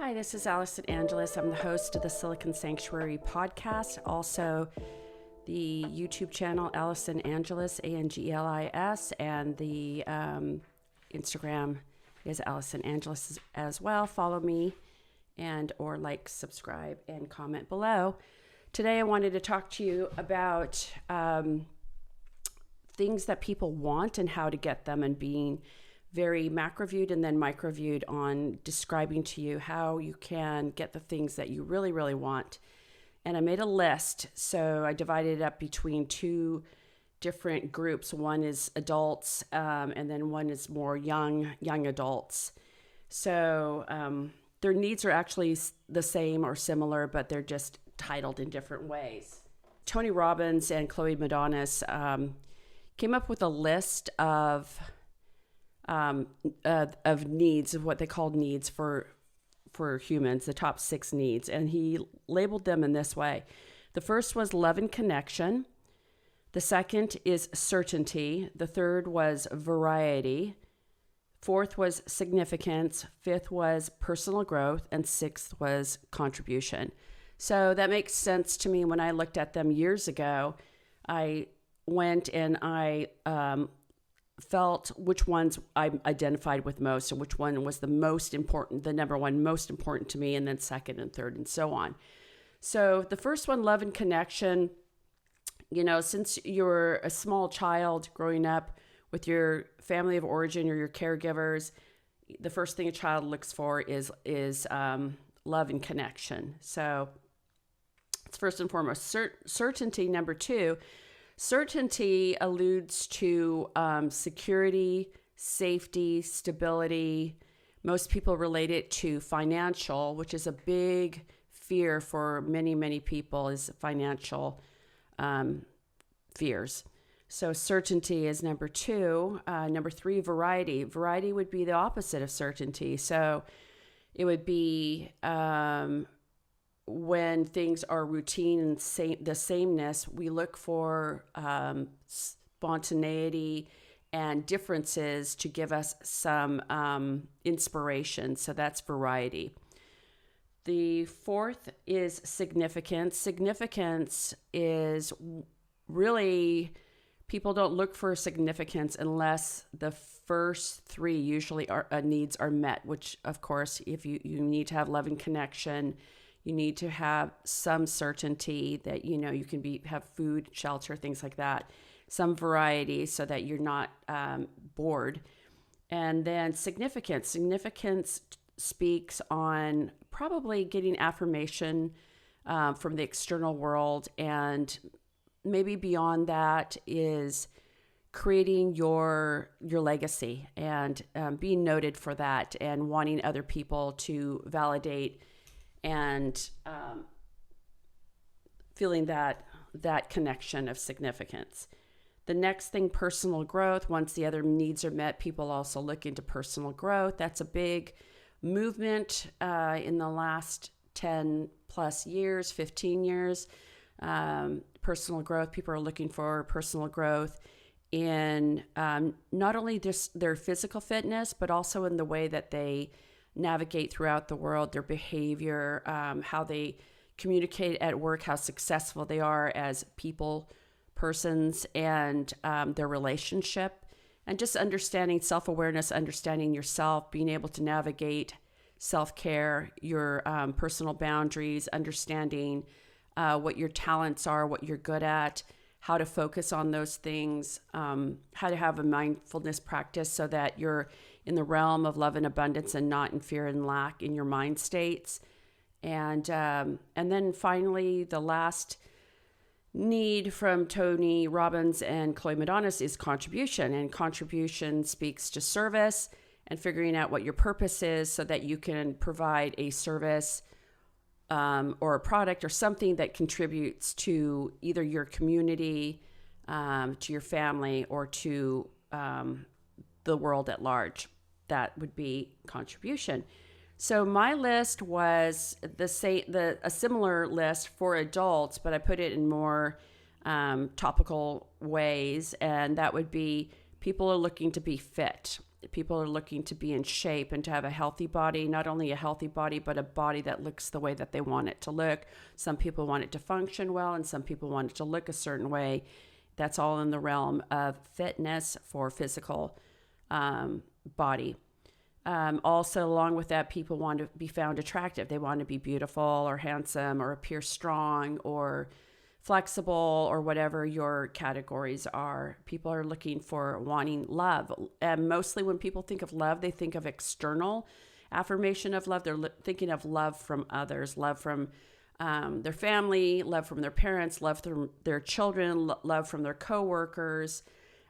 Hi, this is Allison Angeles. I'm the host of the Silicon Sanctuary podcast, also the YouTube channel Allison Angelis, Angelis, and the Instagram is Allison Angelis as well. Follow me and or like, subscribe, and comment below. Today I wanted to talk to you about things that people want and how to get them, and being very macro viewed and then micro viewed on describing to you how you can get the things that you really, really want. And I made a list. So I divided it up between two different groups. One is adults, and then one is more young adults. So their needs are actually the same or similar, but they're just titled in different ways. Tony Robbins and Cloe Madanes came up with a list of needs, of what they called needs for humans, the top 6 needs. And he labeled them in this way. The first was love and connection. The second is certainty. The third was variety. Fourth was significance. Fifth was personal growth. And sixth was contribution. So that makes sense to me. When I looked at them years ago, I went and I felt which ones I identified with most, and which one was the most important, the number one most important to me, and then second and third and so on. So the first one, love and connection, since you're a small child growing up with your family of origin or your caregivers, the first thing a child looks for is love and connection. So it's first and foremost. Certainty, number 2. Certainty alludes to security, safety, stability. Most people relate it to financial, which is a big fear for many, many people, is financial fears. So certainty is number 2. Number 3, variety. Variety would be the opposite of certainty. So it would be when things are routine and the sameness, we look for spontaneity and differences to give us some inspiration. So that's variety. The fourth is significance. Significance is really, people don't look for significance unless the first 3 usually needs are met, which of course, if you need to have love and connection, you need to have some certainty that, you can have food, shelter, things like that. Some variety so that you're not bored. And then significance. Significance speaks on probably getting affirmation from the external world. And maybe beyond that is creating your legacy and being noted for that, and wanting other people to validate and feeling that connection of significance. The next thing, personal growth. Once the other needs are met, people also look into personal growth. That's a big movement in the last 10 plus years, 15 years. Personal growth. People are looking for personal growth in not only just their physical fitness, but also in the way that they navigate throughout the world, their behavior, how they communicate at work, how successful they are as persons, and their relationship, and just understanding self-awareness, understanding yourself, being able to navigate self-care, your personal boundaries, understanding what your talents are, what you're good at, how to focus on those things, how to have a mindfulness practice so that you're in the realm of love and abundance and not in fear and lack in your mind states. And then finally, the last need from Tony Robbins and Cloe Madanes is contribution. And contribution speaks to service and figuring out what your purpose is so that you can provide a service or a product or something that contributes to either your community, to your family, or to the world at large. That would be contribution. So my list was a similar list for adults, but I put it in more topical ways, and that would be people are looking to be fit. People are looking to be in shape and to have a healthy body, not only a healthy body, but a body that looks the way that they want it to look. Some people want it to function well, and some people want it to look a certain way. That's all in the realm of fitness for physical body. Also, along with that, people want to be found attractive. They want to be beautiful or handsome or appear strong or flexible or whatever your categories are. People are looking for wanting love. And mostly when people think of love, they think of external affirmation of love. They're thinking of love from others, love from their family, love from their parents, love from their children, love from their coworkers.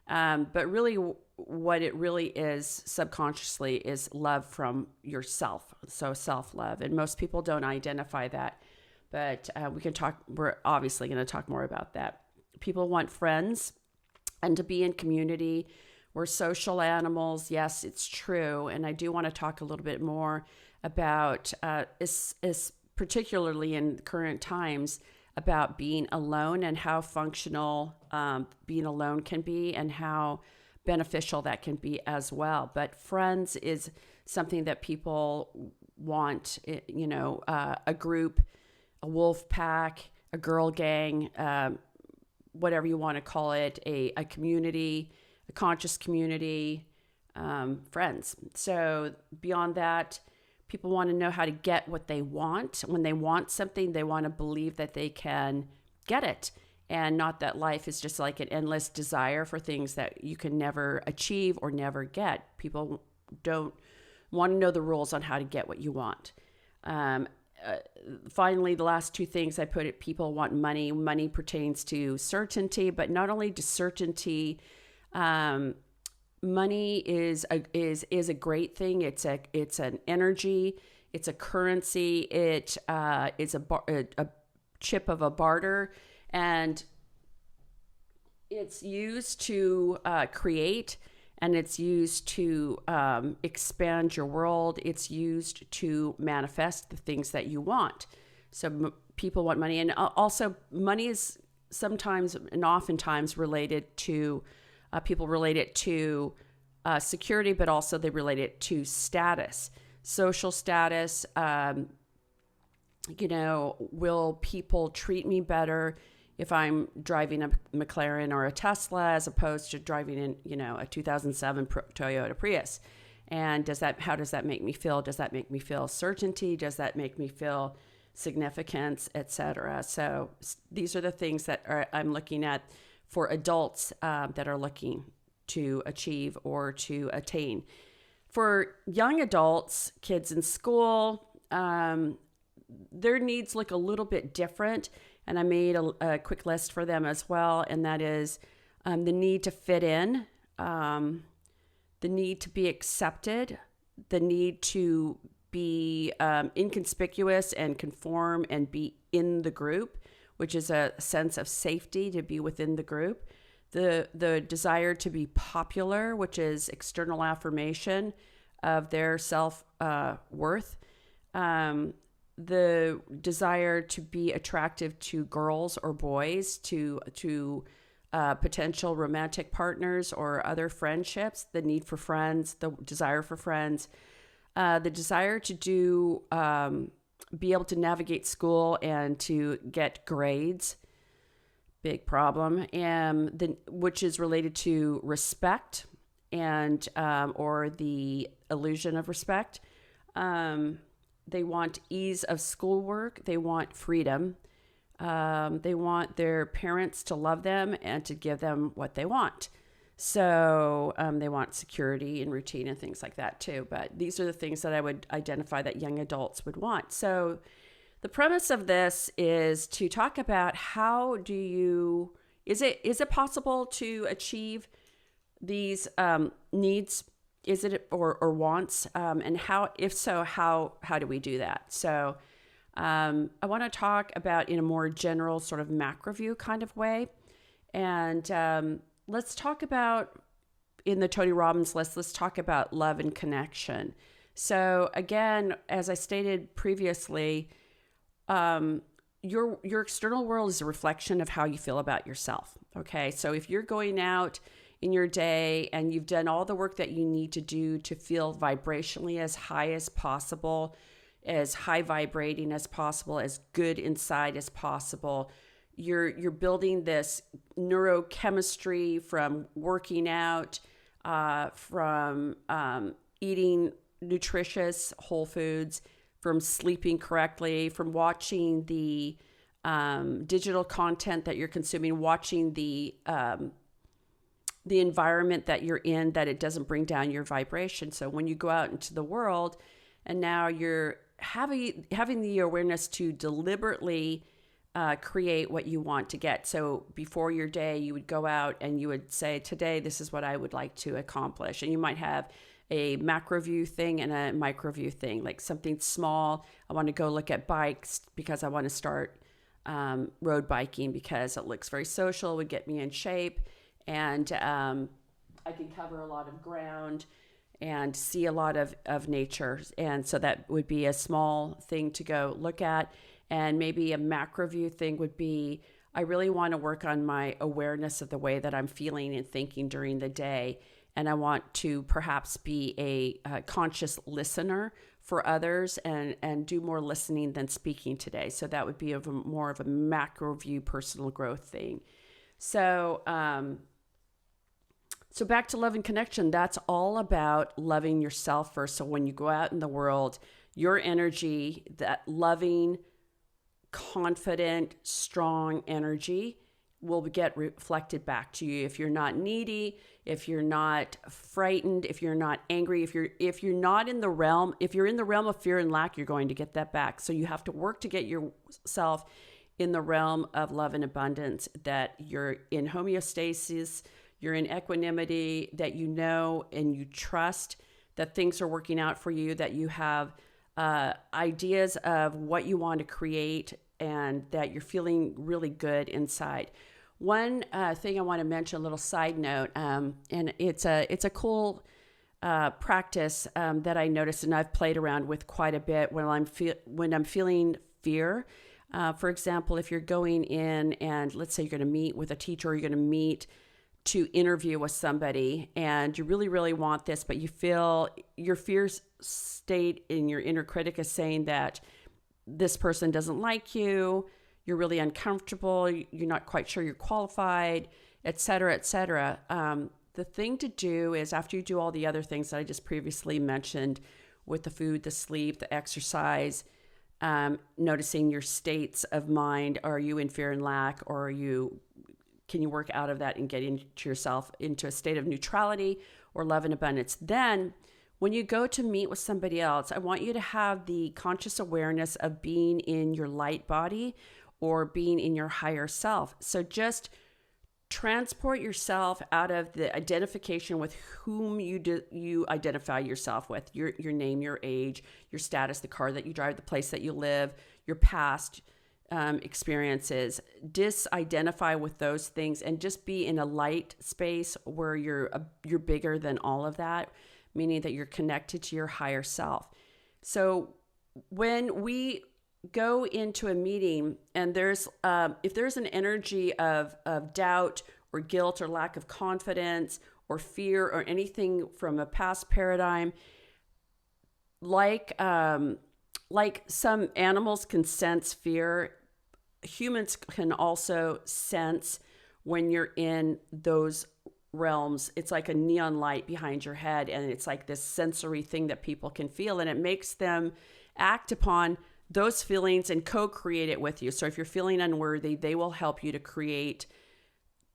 But really what it really is subconsciously is love from yourself. So self-love. And most people don't identify that. But we're obviously going to talk more about that. People want friends and to be in community. We're social animals. Yes, it's true. And I do want to talk a little bit more about, is particularly in current times, about being alone and how functional being alone can be and how beneficial that can be as well. But friends is something that people want, a group, a wolf pack, a girl gang, whatever you want to call it, a community, a conscious community, friends. So beyond that, people want to know how to get what they want. When they want something, they want to believe that they can get it, and not that life is just like an endless desire for things that you can never achieve or never get. People don't want to know the rules on how to get what you want. Finally, the last two things I put it, people want money. Money pertains to certainty, but not only to certainty. Money is a great thing. It's an energy. It's a currency. It is a chip of a barter, and it's used to create. And it's used to expand your world. It's used to manifest the things that you want. So people want money. And also money is sometimes and oftentimes related to, people relate it to security, but also they relate it to status, social status. Will people treat me better if I'm driving a McLaren or a Tesla as opposed to driving in, a 2007 Toyota Prius? And how does that make me feel? Does that make me feel certainty? Does that make me feel significance, etc.? So these are the things that I'm looking at for adults that are looking to achieve or to attain. For young adults, kids in school, their needs look a little bit different. And I made a quick list for them as well. And that is the need to fit in, the need to be accepted, the need to be inconspicuous and conform and be in the group, which is a sense of safety, to be within the group. The desire to be popular, which is external affirmation of their self-worth. The desire to be attractive to girls or boys, to potential romantic partners or other friendships, the need for friends, the desire for friends, the desire to be able to navigate school and to get grades, big problem, and which is related to respect and or the illusion of respect. They want ease of schoolwork. They want freedom. They want their parents to love them and to give them what they want. So they want security and routine and things like that too. But these are the things that I would identify that young adults would want. So the premise of this is to talk about is it possible to achieve these needs? Is it or wants? And how, if so, how do we do that? So I want to talk about in a more general sort of macro view kind of way. And let's talk about, in the Tony Robbins list, let's talk about love and connection. So again, as I stated previously, your external world is a reflection of how you feel about yourself. Okay. So if you're going out in your day and you've done all the work that you need to do to feel vibrationally as high as possible, as high vibrating as possible, as good inside as possible. You're building this neurochemistry from working out, from eating nutritious whole foods, from sleeping correctly, from watching the digital content that you're consuming, watching the environment that you're in, that it doesn't bring down your vibration. So when you go out into the world and now you're having the awareness to deliberately create what you want to get. So before your day, you would go out and you would say, today, this is what I would like to accomplish. And you might have a macro view thing and a micro view thing, like something small. I want to go look at bikes because I want to start road biking because it looks very social, would get me in shape, and I can cover a lot of ground and see a lot of nature. And so that would be a small thing to go look at. And maybe a macro view thing would be, I really want to work on my awareness of the way that I'm feeling and thinking during the day. And I want to perhaps be a conscious listener for others and do more listening than speaking today. So that would be more of a macro view personal growth thing. So, so back to love and connection, that's all about loving yourself first. So when you go out in the world, your energy, that loving, confident, strong energy will get reflected back to you. If you're not needy, if you're not frightened, if you're not angry, if you're not in the realm, if you're in the realm of fear and lack, you're going to get that back. So you have to work to get yourself in the realm of love and abundance, that you're in homeostasis, you're in equanimity, that you know and you trust that things are working out for you, that you have ideas of what you want to create, and that you're feeling really good inside. One thing I want to mention, a little side note, and it's a cool practice that I noticed and I've played around with quite a bit when I'm feeling fear. For example, if you're going in and let's say you're going to meet with a teacher, or you're going to meet to interview with somebody, and you really, really want this, but you feel your fear state in your inner critic is saying that this person doesn't like you, you're really uncomfortable, you're not quite sure you're qualified, et cetera, et cetera. The thing to do is, after you do all the other things that I just previously mentioned with the food, the sleep, the exercise, noticing your states of mind, are you in fear and lack, or can you work out of that and get into yourself into a state of neutrality or love and abundance? Then when you go to meet with somebody else, I want you to have the conscious awareness of being in your light body or being in your higher self. So just transport yourself out of the identification with whom you identify yourself with, your name, your age, your status, the car that you drive, the place that you live, your past experiences. Disidentify with those things and just be in a light space where you're bigger than all of that, meaning that you're connected to your higher self. So when we go into a meeting and if there's an energy of doubt or guilt or lack of confidence or fear or anything from a past paradigm, like some animals can sense fear, humans can also sense when you're in those realms. It's like a neon light behind your head, and it's like this sensory thing that people can feel, and it makes them act upon those feelings and co-create it with you. So if you're feeling unworthy, they will help you to create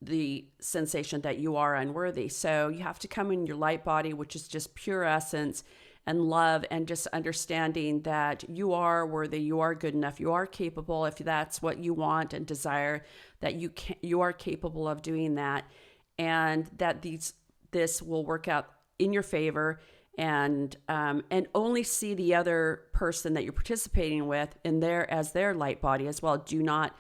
the sensation that you are unworthy. So you have to come in your light body, which is just pure essence and love, and just understanding that you are worthy, you are good enough, you are capable. If that's what you want and desire, that you are capable of doing that, and that this will work out in your favor, and only see the other person that you're participating with as their light body as well. Do not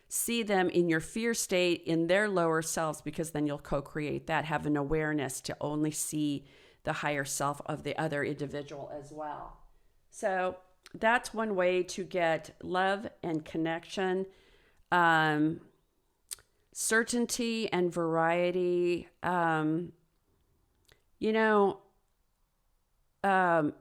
see them in your fear state in their lower selves, because then you'll co-create that. Have an awareness to only see the higher self of the other individual as well. So that's one way to get love and connection. So certainty and variety.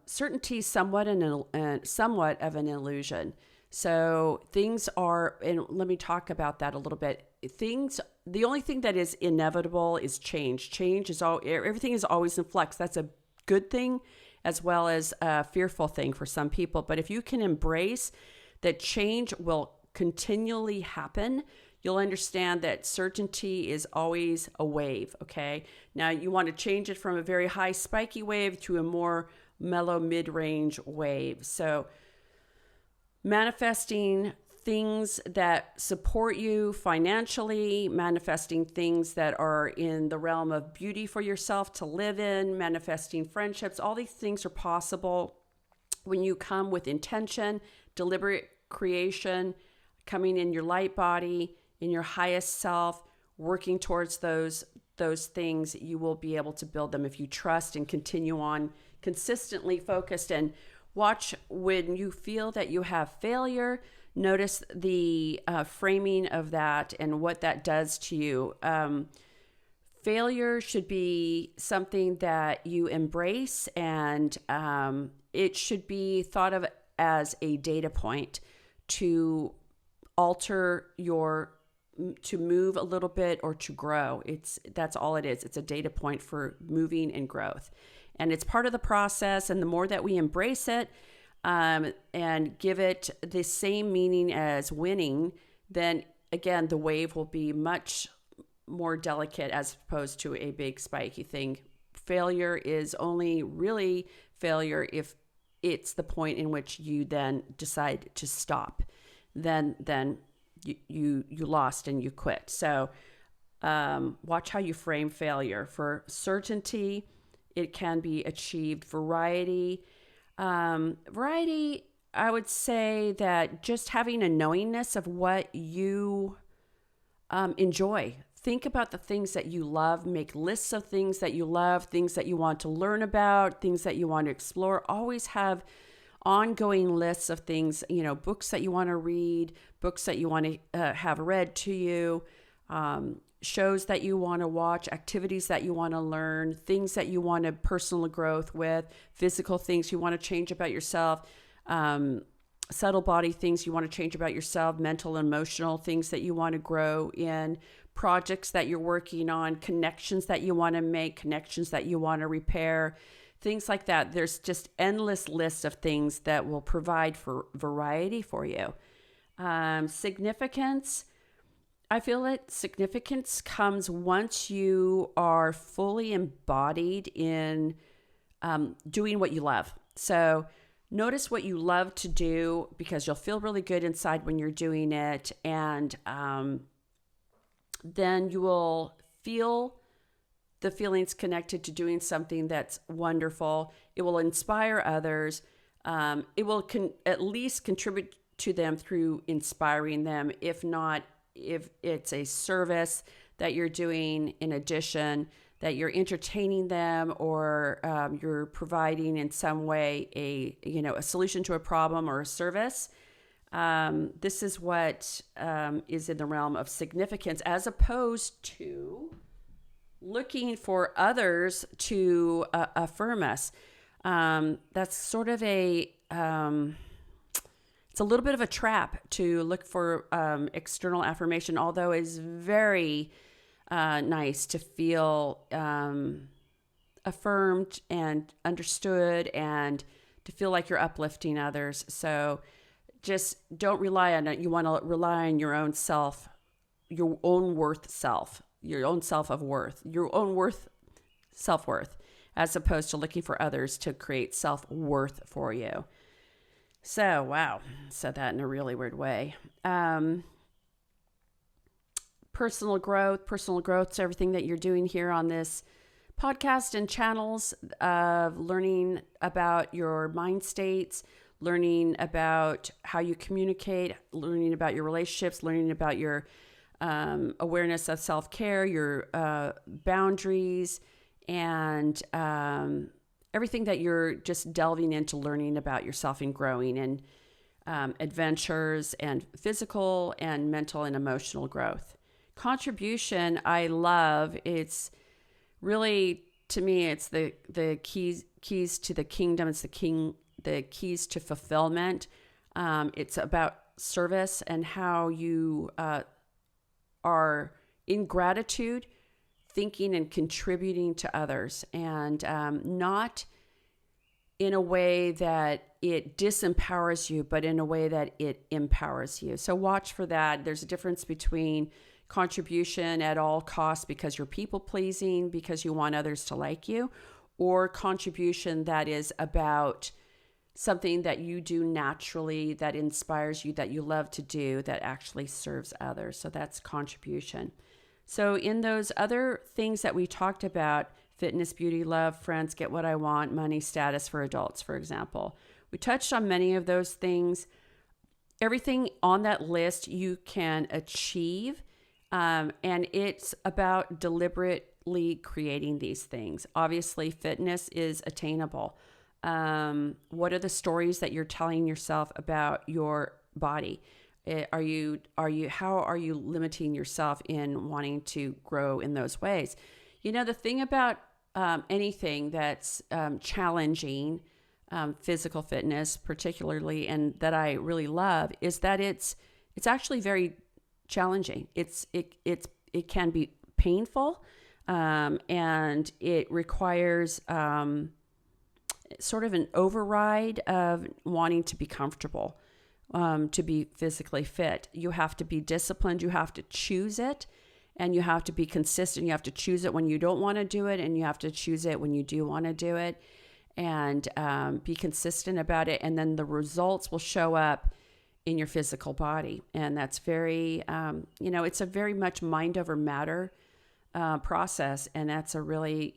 Certainty is somewhat of an illusion. So things are, and let me talk about that a little bit. The only thing that is inevitable is change. Everything is always in flux. That's a good thing as well as a fearful thing for some people. But if you can embrace that change will continually happen, you'll understand that certainty is always a wave, okay? Now, you want to change it from a very high spiky wave to a more mellow mid-range wave. So manifesting things that support you financially, manifesting things that are in the realm of beauty for yourself to live in, manifesting friendships, all these things are possible when you come with intention, deliberate creation, coming in your light body, in your highest self, working towards those things. You will be able to build them if you trust and continue on consistently focused. And watch when you feel that you have failure, notice the framing of that and what that does to you. Failure should be something that you embrace, and it should be thought of as a data point to to move a little bit or to grow. That's all it is. It's a data point for moving and growth. And it's part of the process. And the more that we embrace it and give it the same meaning as winning, then again, the wave will be much more delicate as opposed to a big spiky thing. Failure is only really failure if it's the point in which you then decide to stop. Then you lost and you quit. So watch how you frame failure. For certainty, it can be achieved. Variety, I would say that just having a knowingness of what you enjoy. Think about the things that you love. Make lists of things that you love, things that you want to learn about, things that you want to explore. Always have ongoing lists of things, books that you want to read, books that you want to have read to you, shows that you want to watch, activities that you want to learn, things that you want to personal growth with, physical things you want to change about yourself, subtle body things you want to change about yourself, mental and emotional things that you want to grow in, projects that you're working on, connections that you want to make, connections that you want to repair, things like that. There's just endless lists of things that will provide for variety for you. Significance. I feel that significance comes once you are fully embodied in doing what you love. So notice what you love to do, because you'll feel really good inside when you're doing it. And then you will feel the feelings connected to doing something that's wonderful. It will inspire others. It will at least contribute to them through inspiring them. If not, if it's a service that you're doing in addition, that you're entertaining them, or you're providing in some way a solution to a problem or a service. This is what is in the realm of significance, as opposed to looking for others to affirm us. That's sort of it's a little bit of a trap to look for external affirmation, although it's very nice to feel affirmed and understood and to feel like you're uplifting others. So just don't rely on it. You want to rely on your own self, your own worth self, your own self of worth, your own self-worth, as opposed to looking for others to create self-worth for you. So, wow, said that in a really weird way. Personal growth is everything that you're doing here on this podcast and channels of learning about your mind states, learning about how you communicate, learning about your relationships, learning about your awareness of self-care, your boundaries, and everything that you're just delving into learning about yourself and growing, and adventures and physical and mental and emotional growth. Contribution, I love. It's really, to me, it's the keys to the kingdom. It's the keys to fulfillment. It's about service and how you are in gratitude, thinking and contributing to others, and not in a way that it disempowers you, but in a way that it empowers you. So watch for that. There's a difference between contribution at all costs because you're people pleasing, because you want others to like you, or contribution that is about something that you do naturally, that inspires you, that you love to do, that actually serves others. So that's contribution. So in those other things that we talked about, fitness, beauty, love, friends, get what I want, money, status for adults, for example, we touched on many of those things. Everything on that list you can achieve, and it's about deliberately creating these things. Obviously, fitness is attainable. What are the stories that you're telling yourself about your body? How are you limiting yourself in wanting to grow in those ways? You know, the thing about anything that's challenging, physical fitness particularly, and that I really love, is that it's actually very challenging. It can be painful, and it requires sort of an override of wanting to be comfortable, to be physically fit. You have to be disciplined. You have to choose it, and you have to be consistent. You have to choose it when you don't want to do it, and you have to choose it when you do want to do it, and be consistent about it. And then the results will show up in your physical body. And that's very, it's a very much mind over matter process. And that's a really,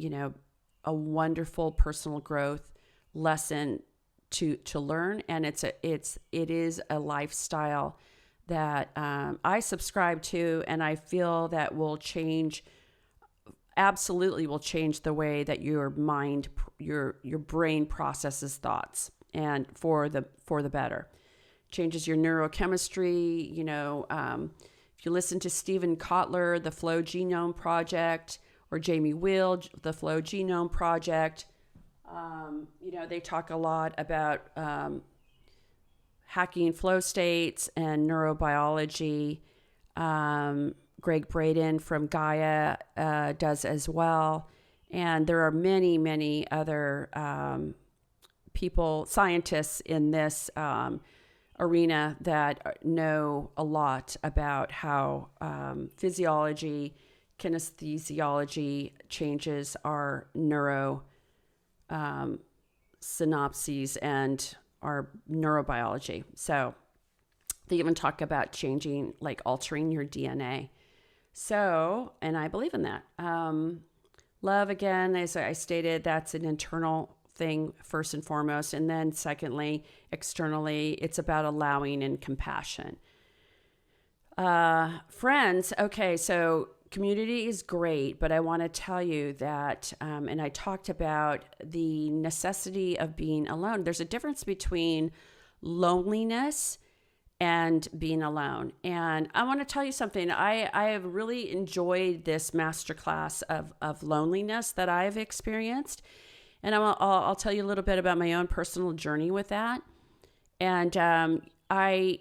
a wonderful personal growth lesson to learn. And it is a lifestyle that I subscribe to, and I feel that absolutely will change the way that your mind, your brain processes thoughts, and for the better. Changes your neurochemistry. If you listen to Stephen Kotler, the Flow Genome Project, or Jamie Wheal, the Flow Genome Project, they talk a lot about hacking flow states and neurobiology. Greg Braden from Gaia does as well. And there are many, many other scientists in this arena that know a lot about how physiology, kinesthesiology changes our neuro synapses and our neurobiology. So they even talk about changing, like altering your DNA. So, and I believe in that. Love, again, as I stated, that's an internal thing first and foremost. And then secondly, externally, it's about allowing and compassion. Friends, okay, so community is great, but I want to tell you that, and I talked about the necessity of being alone. There's a difference between loneliness and being alone. And I want to tell you something. I have really enjoyed this masterclass of loneliness that I've experienced. And I'll tell you a little bit about my own personal journey with that. And I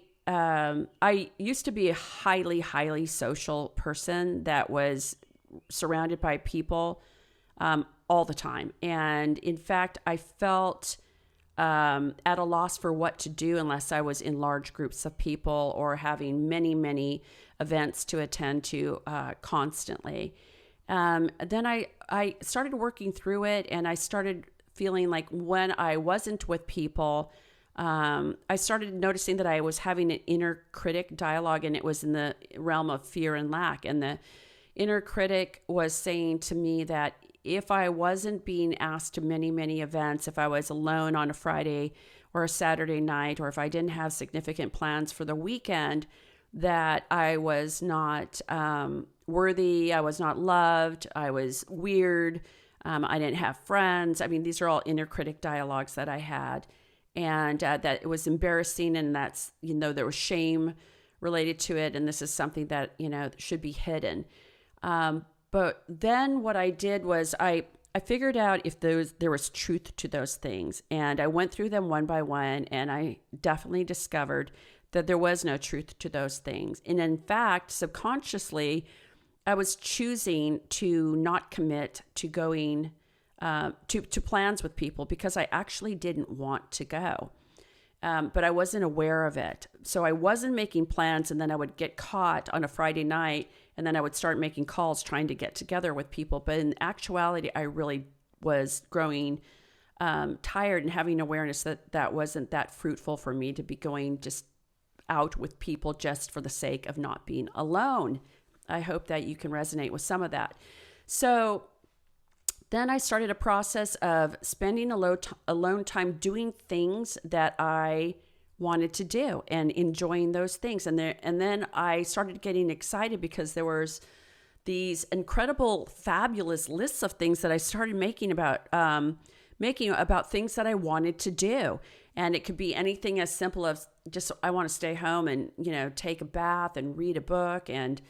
used to be a highly, highly social person that was surrounded by people all the time. And in fact, I felt at a loss for what to do unless I was in large groups of people or having many, many events to attend to constantly. Then I started working through it, and I started feeling like when I wasn't with people, I started noticing that I was having an inner critic dialogue, and it was in the realm of fear and lack. And the inner critic was saying to me that if I wasn't being asked to many, many events, if I was alone on a Friday or a Saturday night, or if I didn't have significant plans for the weekend, that I was not worthy, I was not loved, I was weird, I didn't have friends. I mean, these are all inner critic dialogues that I had. And that it was embarrassing, and that's, there was shame related to it, and this is something that, should be hidden. But then what I did was I figured out if there was truth to those things, and I went through them one by one, and I definitely discovered that there was no truth to those things. And in fact, subconsciously, I was choosing to not commit to going to plans with people because I actually didn't want to go. But I wasn't aware of it. So I wasn't making plans, and then I would get caught on a Friday night, and then I would start making calls trying to get together with people. But in actuality, I really was growing tired and having awareness that wasn't that fruitful for me to be going just out with people just for the sake of not being alone. I hope that you can resonate with some of that. So then I started a process of spending alone time doing things that I wanted to do and enjoying those things. And then I started getting excited because there was these incredible, fabulous lists of things that I started making about things that I wanted to do. And it could be anything as simple as just, I want to stay home and, take a bath and read a book and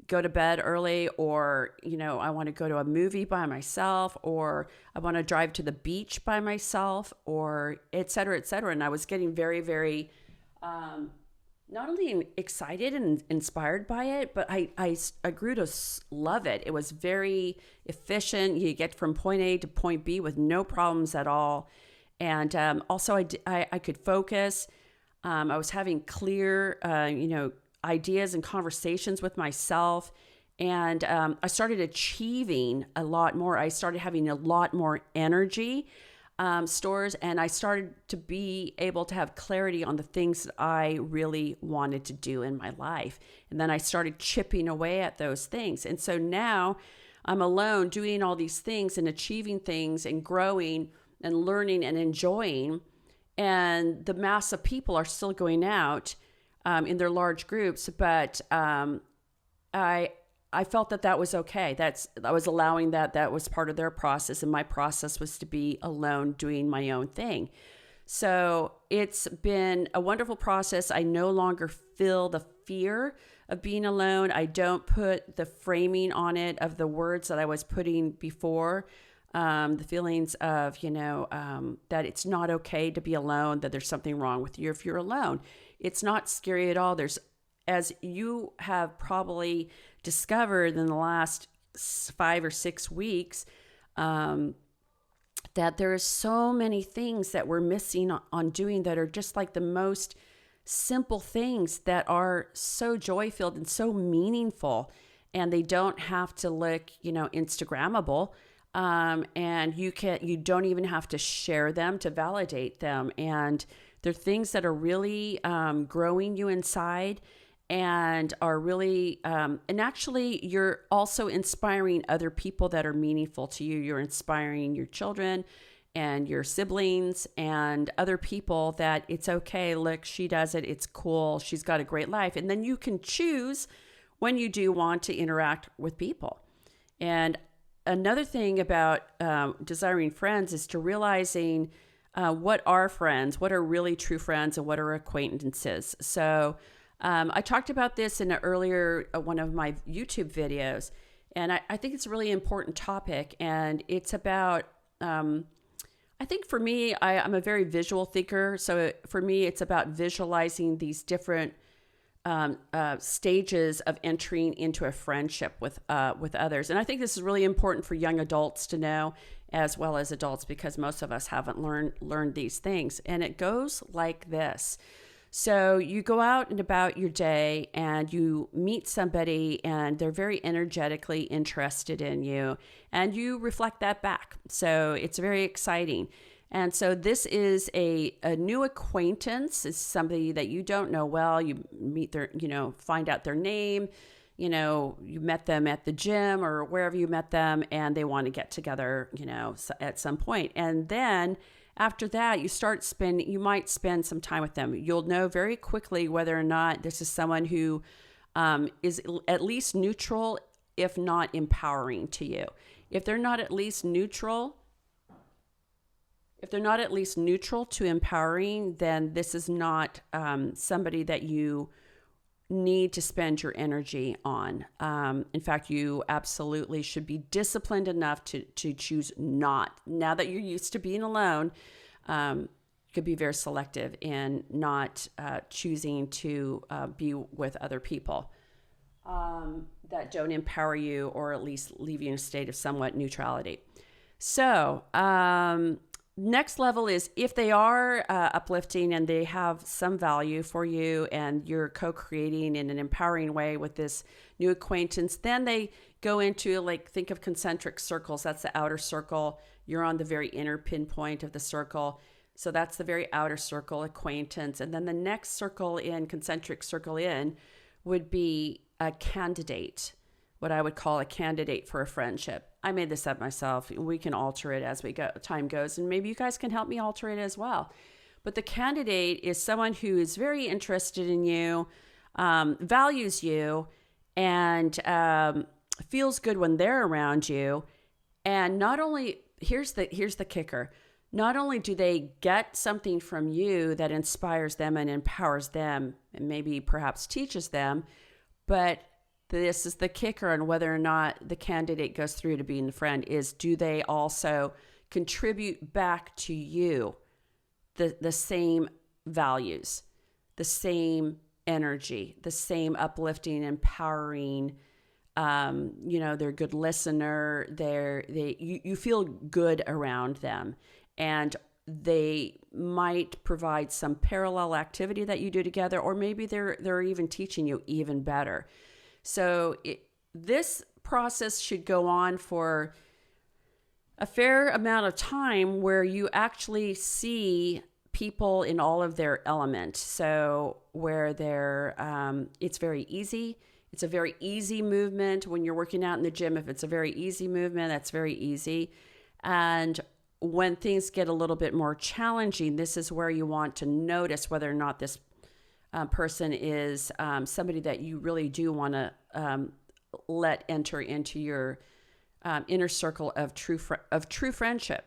go to bed early, or, I want to go to a movie by myself, or I want to drive to the beach by myself, or et cetera, et cetera. And I was getting very, very, not only excited and inspired by it, but I grew to love it. It was very efficient. You get from point A to point B with no problems at all. And also I could focus. I was having clear, ideas and conversations with myself. And I started achieving a lot more. I started having a lot more energy stores, and I started to be able to have clarity on the things that I really wanted to do in my life. And then I started chipping away at those things. And so now I'm alone doing all these things and achieving things and growing and learning and enjoying. And the mass of people are still going out in their large groups, but I felt that was okay. I was allowing that was part of their process, and my process was to be alone doing my own thing. So it's been a wonderful process. I no longer feel the fear of being alone. I don't put the framing on it of the words that I was putting before, the feelings of, that it's not okay to be alone, that there's something wrong with you if you're alone. It's not scary at all. As you have probably discovered in the last 5 or 6 weeks, that there is so many things that we're missing on doing that are just like the most simple things that are so joy-filled and so meaningful, and they don't have to look, Instagrammable. And you don't even have to share them to validate them. And they're things that are really growing you inside and are really, and actually you're also inspiring other people that are meaningful to you. You're inspiring your children and your siblings and other people that it's okay. Look, she does it. It's cool. She's got a great life. And then you can choose when you do want to interact with people. And another thing about desiring friends is to realizing what are friends, what are really true friends, and what are acquaintances. So I talked about this in an earlier one of my YouTube videos, and I think it's a really important topic. And it's about, I think for me, I'm a very visual thinker. So for me, it's about visualizing these different stages of entering into a friendship with others. And I think this is really important for young adults to know, as well as adults, because most of us haven't learned these things. And it goes like this. So you go out and about your day and you meet somebody and they're very energetically interested in you, and you reflect that back. So it's very exciting. And so this is a new acquaintance. It's somebody that you don't know well. You meet their, find out their name, you met them at the gym or wherever you met them, and they want to get together, at some point. And then after that, you might spend some time with them. You'll know very quickly whether or not this is someone who is at least neutral, if not empowering to you. If they're not at least neutral to empowering, then this is not somebody that you need to spend your energy on. In fact, you absolutely should be disciplined enough to choose not. Now that you're used to being alone, you could be very selective in not choosing to be with other people that don't empower you, or at least leave you in a state of somewhat neutrality. So, next level is if they are uplifting and they have some value for you and you're co-creating in an empowering way with this new acquaintance, then they go into, like, think of concentric circles. That's the outer circle. You're on the very inner pinpoint of the circle. So that's the very outer circle acquaintance. And then the next circle in, concentric circle in, would be a candidate, what I would call a candidate for a friendship. I made this up myself. We can alter it as time goes, and maybe you guys can help me alter it as well. But the candidate is someone who is very interested in you, values you, and feels good when they're around you. And not only, here's the kicker, not only do they get something from you that inspires them and empowers them, and maybe perhaps teaches them, but this is the kicker on whether or not the candidate goes through to being the friend, is do they also contribute back to you the same values, the same energy, the same uplifting, empowering, they're a good listener, you feel good around them, and they might provide some parallel activity that you do together, or maybe they're even teaching you even better. So this process should go on for a fair amount of time, where you actually see people in all of their element. So where it's very easy. It's a very easy movement when you're working out in the gym. If it's a very easy movement, that's very easy. And when things get a little bit more challenging, this is where you want to notice whether or not this person is somebody that you really do want to let enter into your inner circle of true friendship.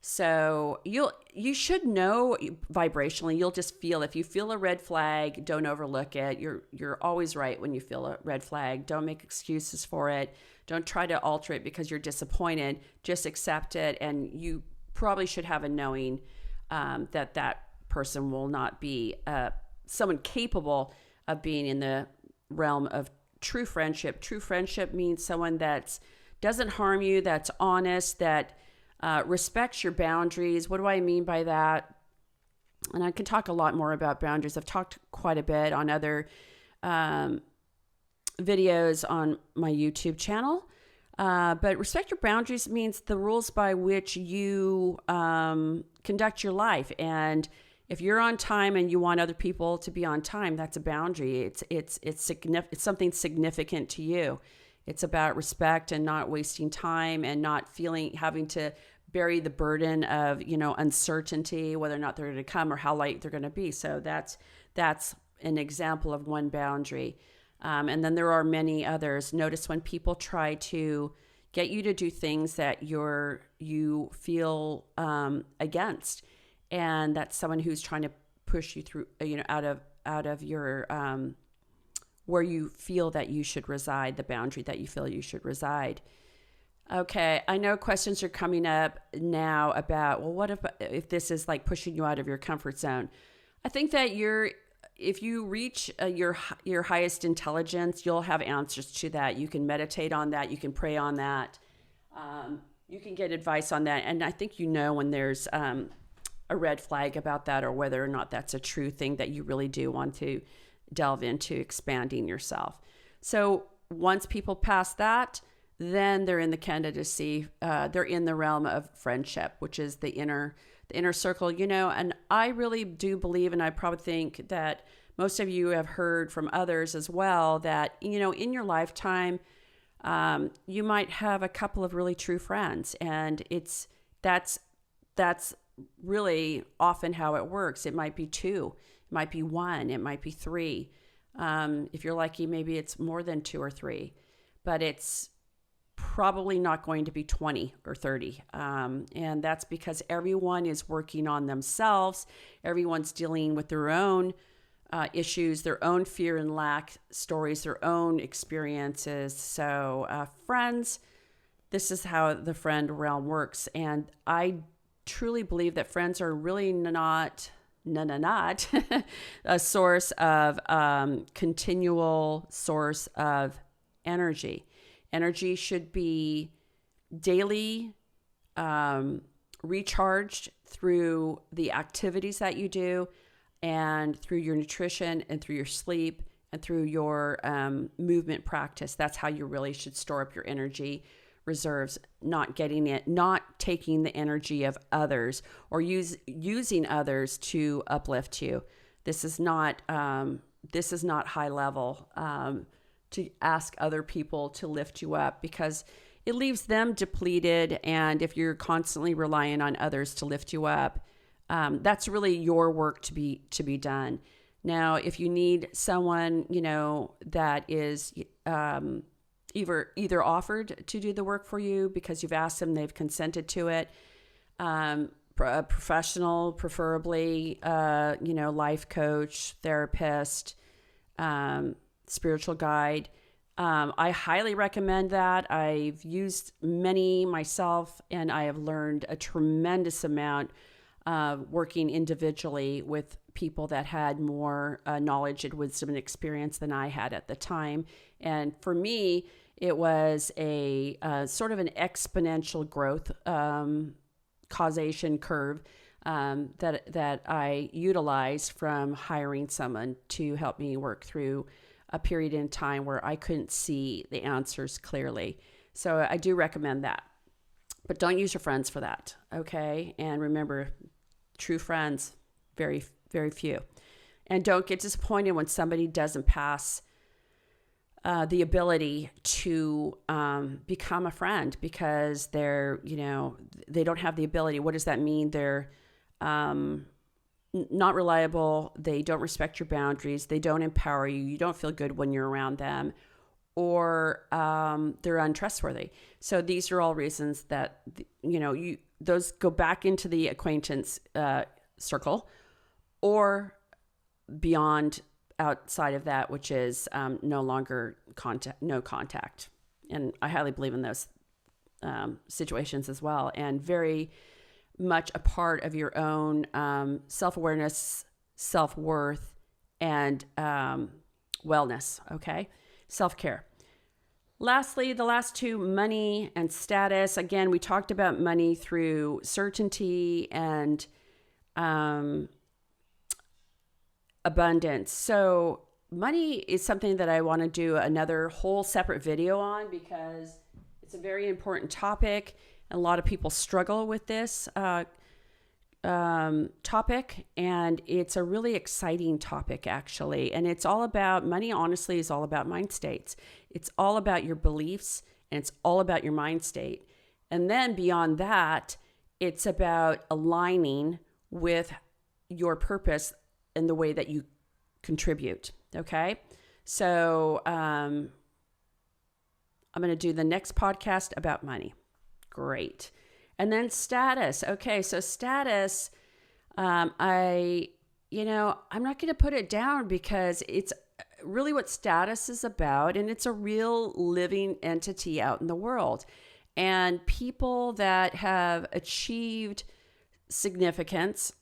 So you should know vibrationally. You'll just feel, if you feel a red flag, don't overlook it. You're always right when you feel a red flag. Don't make excuses for it. Don't try to alter it because you're disappointed. Just accept it, and you probably should have a knowing that person will not be someone capable of being in the realm of true friendship. True friendship means someone that doesn't harm you, that's honest, that respects your boundaries. What do I mean by that? And I can talk a lot more about boundaries. I've talked quite a bit on other videos on my YouTube channel. But respect your boundaries means the rules by which you conduct your life. And if you're on time and you want other people to be on time, that's a boundary. It's something significant to you. It's about respect and not wasting time and not having to bury the burden of, uncertainty, whether or not they're going to come or how late they're going to be. So that's an example of one boundary. And then there are many others. Notice when people try to get you to do things that you feel against. And that's someone who's trying to push you through, out of your, where you feel that you should reside, the boundary that you feel you should reside. Okay, I know questions are coming up now about, well, what if this is like pushing you out of your comfort zone? I think that if you reach your highest intelligence, you'll have answers to that. You can meditate on that. You can pray on that. You can get advice on that. And I think when there's a red flag about that, or whether or not that's a true thing that you really do want to delve into expanding yourself. So once people pass that, then they're in the candidacy. They're in the realm of friendship, which is the inner circle, and I really do believe, and I probably think that most of you have heard from others as well, that, in your lifetime, you might have a couple of really true friends, and that's really often how it works. It might be 2, it might be 1, it might be 3. If you're lucky, maybe it's more than 2 or 3, but it's probably not going to be 20 or 30. And that's because everyone is working on themselves. Everyone's dealing with their own issues, their own fear and lack stories, their own experiences. So friends, this is how the friend realm works. And I truly believe that friends are really not a source of continual source of energy. Energy should be daily recharged through the activities that you do, and through your nutrition, and through your sleep, and through your movement practice. That's how you really should store up your energy reserves, not taking the energy of others, or using others to uplift you. This is not high level to ask other people to lift you up, because it leaves them depleted. And if you're constantly relying on others to lift you up, that's really your work to be done. Now, if you need someone, that is either offered to do the work for you because you've asked them, they've consented to it, a professional, preferably, life coach, therapist, spiritual guide, I highly recommend that. I've used many myself, and I have learned a tremendous amount working individually with people that had more knowledge and wisdom and experience than I had at the time. And for me, it was a sort of an exponential growth causation curve that I utilized from hiring someone to help me work through a period in time where I couldn't see the answers clearly. So I do recommend that. But don't use your friends for that, okay? And remember, true friends, very, very few. And don't get disappointed when somebody doesn't pass the ability to become a friend because they're, they don't have the ability. What does that mean? They're not reliable. They don't respect your boundaries. They don't empower you. You don't feel good when you're around them, or they're untrustworthy. So these are all reasons that, those go back into the acquaintance circle, or beyond, outside of that, which is no longer no contact. And I highly believe in those situations as well, and very much a part of your own self-awareness, self-worth, and wellness, okay? Self-care. Lastly, the last two, money and status. Again, we talked about money through certainty and abundance. So money is something that I want to do another whole separate video on, because it's a very important topic. A lot of people struggle with this topic, and it's a really exciting topic, actually. And it's all about, money honestly is all about mind states. It's all about your beliefs, and it's all about your mind state. And then beyond that, it's about aligning with your purpose and the way that you contribute, okay? So I'm going to do the next podcast about money. Great. And then status. Okay, so status, I'm not going to put it down, because it's really what status is about, and it's a real living entity out in the world. And people that have achieved significance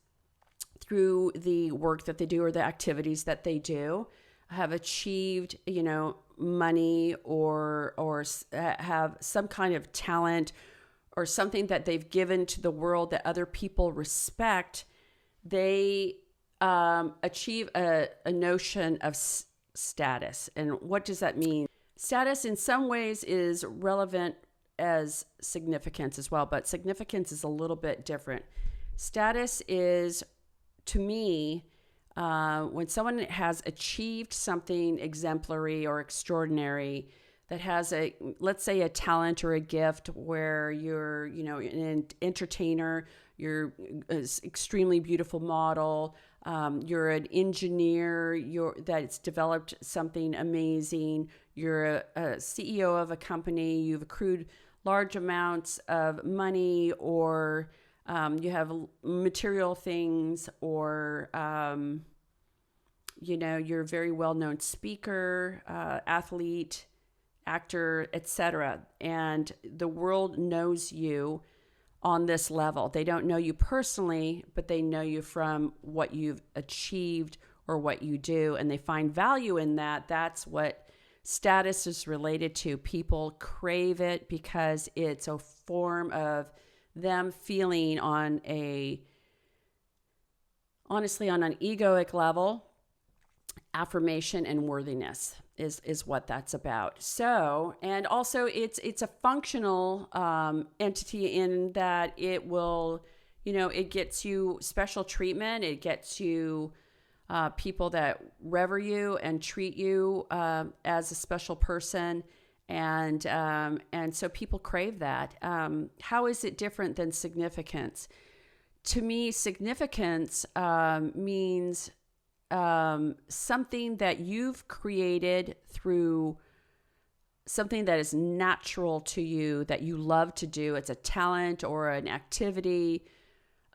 through the work that they do or the activities that they do have achieved, money or have some kind of talent or something that they've given to the world that other people respect. They achieve a notion of status. And what does that mean? Status in some ways is relevant as significance as well, but significance is a little bit different. Status is, to me, when someone has achieved something exemplary or extraordinary, that has let's say a talent or a gift where you're, an entertainer, you're an extremely beautiful model, you're an engineer, that's developed something amazing, you're a CEO of a company, you've accrued large amounts of money, or you have material things, or you're a very well-known speaker, athlete, actor, etc. And the world knows you on this level. They don't know you personally, but they know you from what you've achieved or what you do, and they find value in that. That's what status is related to. People crave it because it's a form of them feeling honestly, on an egoic level, affirmation and worthiness is what that's about. So, and also it's a functional entity in that it will, it gets you special treatment. It gets you people that rever you and treat you as a special person. And so people crave that. How is it different than significance? To me, significance means something that you've created through something that is natural to you, that you love to do. It's a talent or an activity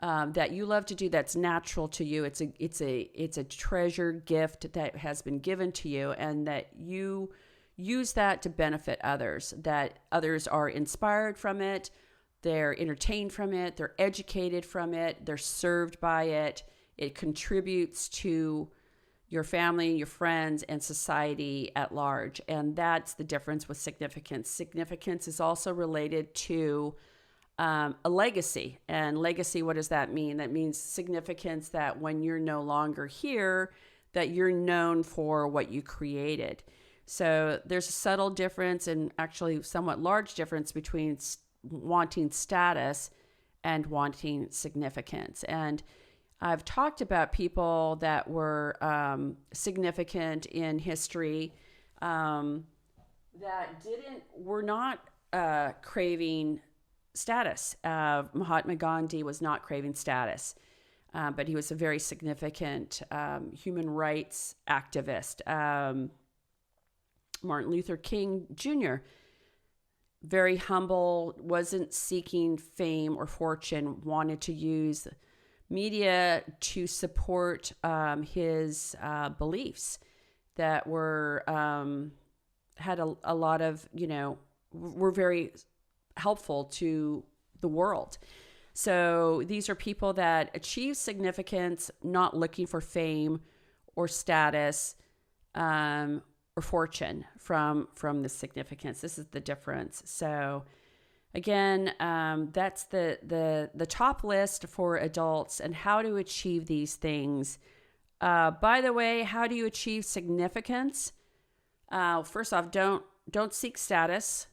that you love to do that's natural to you. It's a treasured gift that has been given to you, and that you use that to benefit others, that others are inspired from it, they're entertained from it, they're educated from it, they're served by it. It contributes to your family, your friends, and society at large. And that's the difference with significance. Significance is also related to a legacy. And legacy, what does that mean? That means significance, that when you're no longer here, that you're known for what you created. So there's a subtle difference, and actually somewhat large difference, between wanting status and wanting significance. And I've talked about people that were significant in history that were not craving status. Mahatma Gandhi was not craving status, but he was a very significant human rights activist. Martin Luther King Jr., very humble, wasn't seeking fame or fortune, wanted to use media to support his beliefs that were had a lot of, were very helpful to the world. So these are people that achieve significance, not looking for fame or status or fortune from the significance. This is the difference. So again, that's the top list for adults and how to achieve these things. By the way, how do you achieve significance? First off, don't seek status.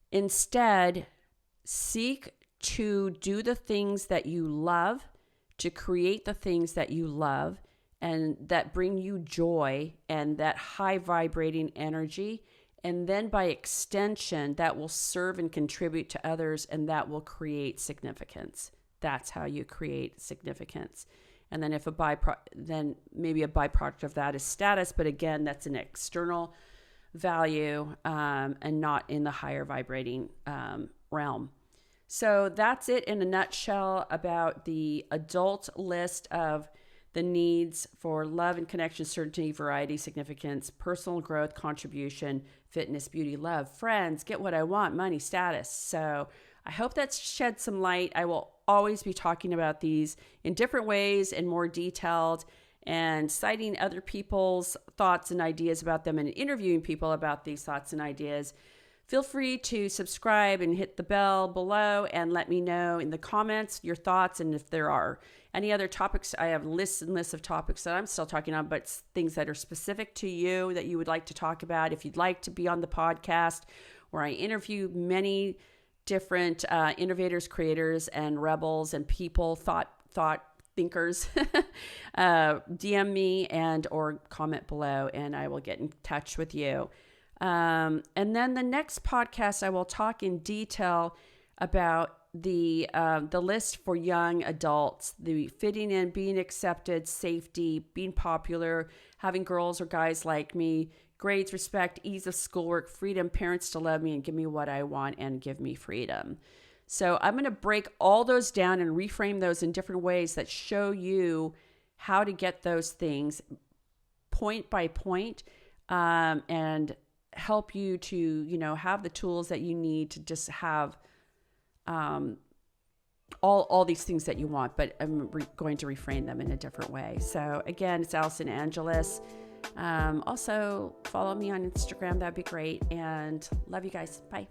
Instead, seek to do the things that you love, to create the things that you love, and that bring you joy and that high vibrating energy. And then by extension, that will serve and contribute to others, and that will create significance. That's how you create significance. And then if then maybe a byproduct of that is status, but again, that's an external value and not in the higher vibrating realm. So that's it in a nutshell about the adult list of the needs for love and connection, certainty, variety, significance, personal growth, contribution, fitness, beauty, love, friends, get what I want, money, status. So I hope that's shed some light. I will always be talking about these in different ways and more detailed, and citing other people's thoughts and ideas about them and interviewing people about these thoughts and ideas. Feel free to subscribe and hit the bell below and let me know in the comments your thoughts, and if there are any other topics. I have lists and lists of topics that I'm still talking on, but things that are specific to you that you would like to talk about. If you'd like to be on the podcast where I interview many different innovators, creators, and rebels and people, thought thinkers, DM me and or comment below, and I will get in touch with you. And then the next podcast, I will talk in detail about the list for young adults, the fitting in, being accepted, safety, being popular, having girls or guys like me, grades, respect, ease of schoolwork, freedom, parents to love me and give me what I want and give me freedom. So I'm going to break all those down and reframe those in different ways that show you how to get those things point by point, and help you to, you know, have the tools that you need to just have all these things that you want, but I'm going to reframe them in a different way. So again, it's Allison Angeles. Also follow me on Instagram. That'd be great. And love you guys. Bye.